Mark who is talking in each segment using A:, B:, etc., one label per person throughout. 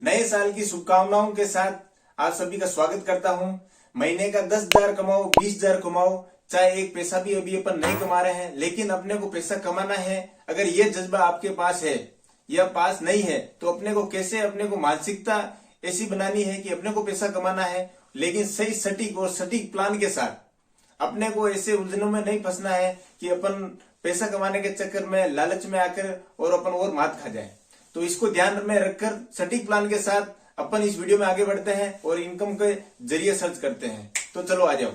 A: नए साल की शुभकामनाओं के साथ आप सभी का स्वागत करता हूं। महीने का 10,000 कमाओ, 20,000 कमाओ, चाहे एक पैसा भी अभी अपन नहीं कमा रहे हैं, लेकिन अपने को पैसा कमाना है। अगर ये जज्बा आपके पास है या पास नहीं है तो अपने को कैसे, अपने को मानसिकता ऐसी बनानी है कि अपने को पैसा कमाना है, लेकिन सही सटीक और सटीक प्लान के साथ। अपने को ऐसे उलझनों में नहीं फंसना है कि अपन पैसा कमाने के चक्कर में, लालच में आकर और अपन और मात खा जाए। तो इसको ध्यान में रखकर सटीक प्लान के साथ अपन इस वीडियो में आगे बढ़ते हैं और इनकम के जरिए सर्च करते हैं। तो चलो आ जाओ।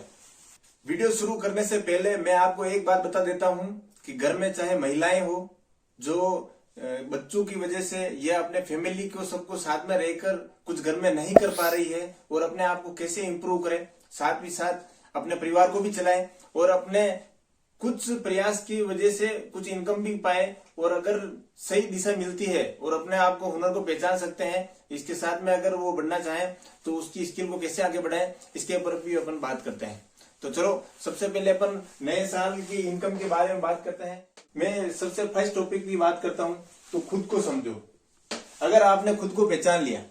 A: वीडियो शुरू करने से पहले मैं आपको एक बात बता देता हूं कि घर में चाहे महिलाएं हो जो बच्चों की वजह से या अपने फैमिली को सबको साथ में रहकर कुछ घर में नहीं कर पा रही है और अपने आप को कैसे इंप्रूव करें, साथ ही साथ अपने परिवार को भी चलाएं और अपने कुछ प्रयास की वजह से कुछ इनकम भी पाए, और अगर सही दिशा मिलती है और अपने आप को, हुनर को पहचान सकते हैं, इसके साथ में अगर वो बढ़ना चाहें तो उसकी स्किल को कैसे आगे बढ़ाएं, इसके ऊपर भी अपन बात करते हैं। तो चलो सबसे पहले अपन नए साल की इनकम के बारे में बात करते हैं। मैं सबसे फर्स्ट टॉपिक की बात करता हूँ, तो खुद को समझो। अगर आपने खुद को पहचान लिया,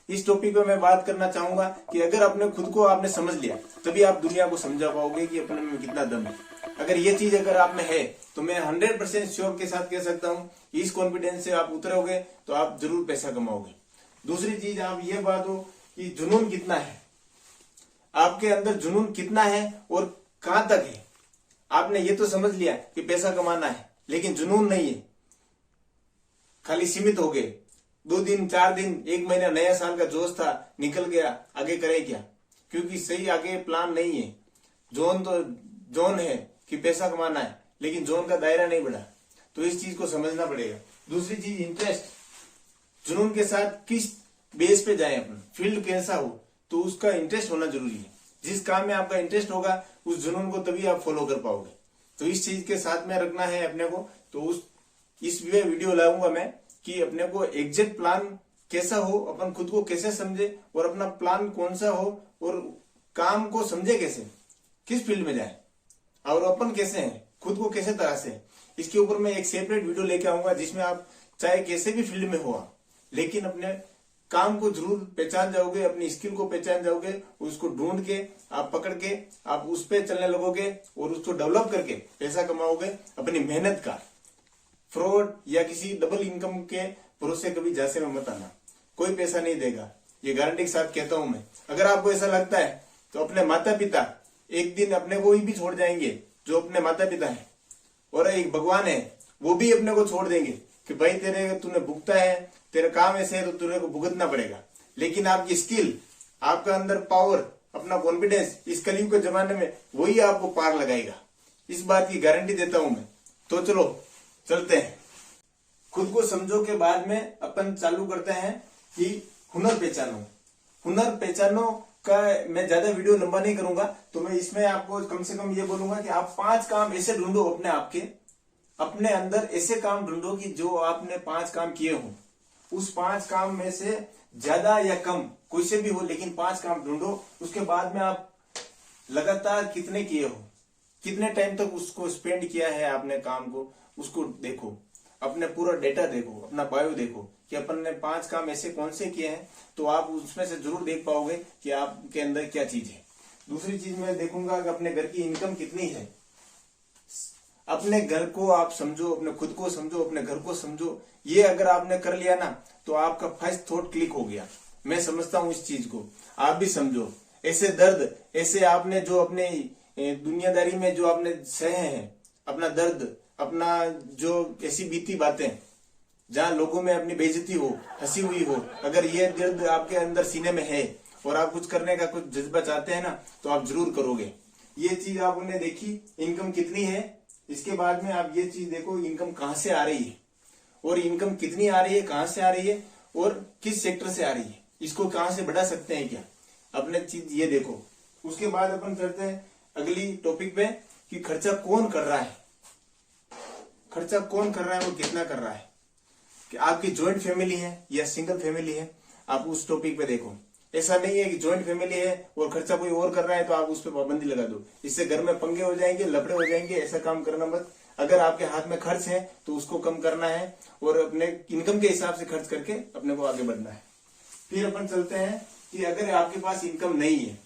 A: इस टॉपिक पे मैं बात करना चाहूंगा कि अगर आपने खुद को आपने समझ लिया तभी आप दुनिया को समझा पाओगे कि अपने में कितना दम है। अगर ये चीज अगर आप में है तो मैं 100% श्योर के साथ कह सकता हूँ, इस कॉन्फिडेंस से आप उतरोगे तो आप जरूर पैसा कमाओगे। दूसरी चीज आप ये बात हो कि जुनून कितना है, आपके अंदर जुनून कितना है और कहां तक है। आपने ये तो समझ लिया कि पैसा कमाना है, लेकिन जुनून नहीं है, खाली सीमित हो गए। 2 दिन, 4 दिन, 1 महीना, नया साल का जोश था, निकल गया, आगे करें क्या, क्योंकि सही आगे प्लान नहीं है। जोन तो जोन है कि पैसा कमाना है, लेकिन जोन का दायरा नहीं बढ़ा, तो इस चीज को समझना पड़ेगा। दूसरी चीज इंटरेस्ट, जुनून के साथ किस बेस पे जाए, अपन फील्ड कैसा हो तो उसका इंटरेस्ट होना जरूरी है। जिस काम में आपका इंटरेस्ट होगा उस जुनून को तभी आप फॉलो कर पाओगे। तो इस चीज के साथ में रखना है अपने को। तो इस वीडियो लाऊंगा मैं कि अपने को एग्जैक्ट प्लान कैसा हो, अपन खुद को कैसे समझे और अपना प्लान कौन सा हो, और काम को समझे कैसे, किस फील्ड में जाए और अपन कैसे हैं, खुद को कैसे तरह से। इसके ऊपर मैं एक सेपरेट वीडियो लेके आऊंगा जिसमें आप चाहे कैसे भी फील्ड में हो, लेकिन अपने काम को जरूर पहचान जाओगे, अपनी स्किल को पहचान जाओगे, उसको ढूंढ के आप पकड़ के आप उस पर चलने लगोगे और उसको डेवलप करके पैसा कमाओगे। अपनी मेहनत का, फ्रॉड या किसी डबल इनकम के भरोसे कभी जासे में मत आना, कोई पैसा नहीं देगा, ये गारंटी के साथ कहता हूं मैं। अगर आपको ऐसा लगता है तो अपने माता पिता एक दिन अपने को भी छोड़ जाएंगे, जो अपने माता पिता है, और एक भगवान है वो भी अपने को छोड़ देंगे कि भाई तूने भुगता है, तेरा काम ऐसे है तो तुझे को भुगतना पड़ेगा। लेकिन आपकी स्किल, आपका अंदर पावर, अपना कॉन्फिडेंस इस कलयुग के जमाने में वही आपको पार लगाएगा, इस बात की गारंटी देता हूं मैं। तो चलो चलते हैं। खुद को समझो के बाद में अपन चालू करते हैं कि हुनर पहचानो। हुनर पहचानो का मैं ज्यादा वीडियो लंबा नहीं करूंगा, तो मैं इसमें आपको कम से कम ये बोलूंगा कि आप 5 काम ऐसे ढूंढो अपने आप के, अपने अंदर ऐसे काम ढूंढो कि जो आपने 5 काम किए हो, उस 5 काम में से ज्यादा या कम कोई से भी हो, लेकिन 5 काम ढूंढो। उसके बाद में आप लगातार कितने किए हो, कितने टाइम तक उसको स्पेंड किया है आपने काम को, उसको देखो, अपने पूरा डेटा देखो, अपना बायो देखो कि अपन ने 5 काम ऐसे कौन से किए हैं, तो आप उसमें से जरूर देख पाओगे कि आपके अंदर क्या चीज है। दूसरी चीज मैं देखूंगा कि अपने घर की इनकम कितनी है। अपने घर को आप समझो, अपने खुद को समझो, अपने घर को समझो। ये अगर आपने कर लिया ना तो आपका फर्स्ट थॉट क्लिक हो गया। मैं समझता हूं इस चीज को, आप भी समझो। ऐसे दर्द, ऐसे आपने जो अपने दुनियादारी में जो आपने सहे हैं, अपना दर्द, अपना जो ऐसी बीती बातें जहां लोगों में अपनी बेइज्जती हो, हंसी हुई हो, अगर ये दर्द आपके अंदर सीने में है और आप कुछ करने का कुछ जज्बा चाहते हैं ना, तो आप जरूर करोगे। ये चीज आपने देखी, इनकम कितनी है। इसके बाद में आप ये चीज देखो, इनकम कहां से आ रही है और इनकम कितनी आ रही है, कहां से आ रही है और किस सेक्टर से आ रही है, इसको कहां से बढ़ा सकते हैं क्या, अपने चीज ये देखो। उसके बाद अपन चलते हैं अगली टॉपिक पे कि खर्चा कौन कर रहा है, खर्चा कौन कर रहा है और कितना कर रहा है, कि आपकी ज्वाइंट फैमिली है या सिंगल फैमिली है, आप उस टॉपिक पे देखो। ऐसा नहीं है कि ज्वाइंट फैमिली है और खर्चा कोई और कर रहा है तो आप उस पर पाबंदी लगा दो, इससे घर में पंगे हो जाएंगे, लफड़े हो जाएंगे। ऐसा काम करना मत। अगर आपके हाथ में खर्च है तो उसको कम करना है और अपने इनकम के हिसाब से खर्च करके अपने को आगे बढ़ना है। फिर अपन चलते हैं कि अगर आपके पास इनकम नहीं है,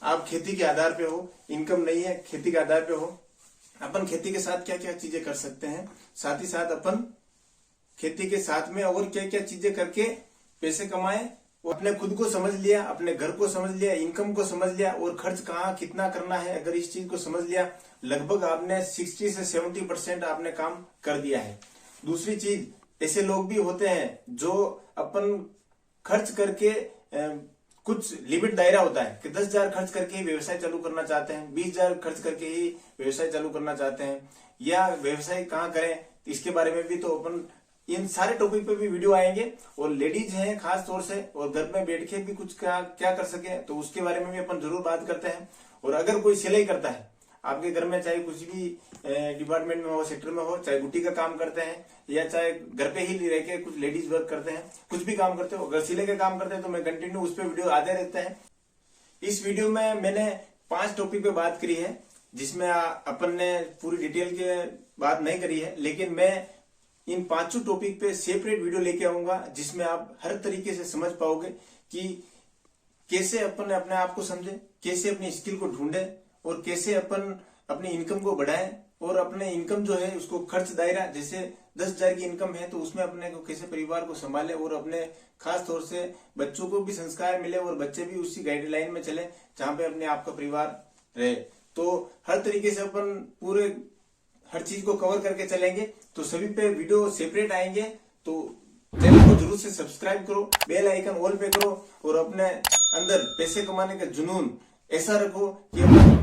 A: आप खेती के आधार पे हो, इनकम नहीं है, खेती के आधार पे हो, अपन खेती के साथ क्या क्या चीजें कर सकते हैं, साथ ही साथ अपन खेती के साथ में और क्या क्या चीजें करके पैसे कमाए। वो अपने खुद को समझ लिया, अपने घर को समझ लिया, इनकम को समझ लिया और खर्च कहाँ कितना करना है, अगर इस चीज को समझ लिया, लगभग आपने 60 से 70% आपने काम कर दिया है। दूसरी चीज, ऐसे लोग भी होते हैं जो अपन खर्च करके कुछ लिमिट दायरा होता है कि 10,000 खर्च करके ही व्यवसाय चालू करना चाहते हैं, 20,000 खर्च करके ही व्यवसाय चालू करना चाहते हैं, या व्यवसाय कहाँ करें, इसके बारे में भी तो अपन इन सारे टॉपिक पे भी वीडियो आएंगे। और लेडीज हैं खास तौर से, और घर में बैठ के भी कुछ क्या कर सके, तो उसके बारे में भी अपन जरूर बात करते हैं। और अगर कोई सिलाई करता है आपके घर में, चाहे कुछ भी डिपार्टमेंट में हो, सेक्टर में हो, चाहे बुटीक का काम करते हैं या चाहे घर पे ही रह के कुछ लेडीज वर्क करते हैं, कुछ भी काम करते हो, अगर सिलाई का काम करते हैं तो मैं कंटिन्यू उस पर वीडियो आते रहते हैं। इस वीडियो में मैंने 5 टॉपिक पे बात करी है, जिसमें अपन ने पूरी डिटेल के बात नहीं करी है, लेकिन मैं इन 5 टॉपिक पे सेपरेट वीडियो लेके आऊंगा, जिसमें आप हर तरीके से समझ पाओगे कि कैसे अपन अपने आप को समझे, कैसे अपनी स्किल को ढूंढे और कैसे अपन अपनी इनकम को बढ़ाएं, और अपने इनकम जो है उसको खर्च दायरा, जैसे 10,000 की इनकम है तो उसमें अपने को कैसे परिवार को संभाले, और अपने खास तौर से बच्चों को भी संस्कार मिले और बच्चे भी उसी गाइडलाइन में चले जहां पे अपने आपका परिवार रहे। तो हर तरीके से अपन पूरे हर चीज को कवर करके चलेंगे। तो सभी पे वीडियो सेपरेट आएंगे, तो चैनल को जरूर से सब्सक्राइब करो, बेल आइकन ऑल पे करो, और अपने अंदर पैसे कमाने का जुनून ऐसा रखो कि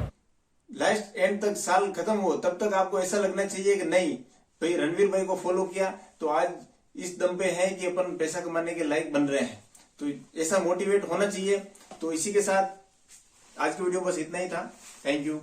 A: लास्ट एंड तक साल खत्म हो तब तक आपको ऐसा लगना चाहिए कि नहीं भाई, रणवीर भाई को फॉलो किया तो आज इस दम पे है कि अपन पैसा कमाने के लायक बन रहे हैं। तो ऐसा मोटिवेट होना चाहिए। तो इसी के साथ आज की वीडियो बस इतना ही था। Thank you.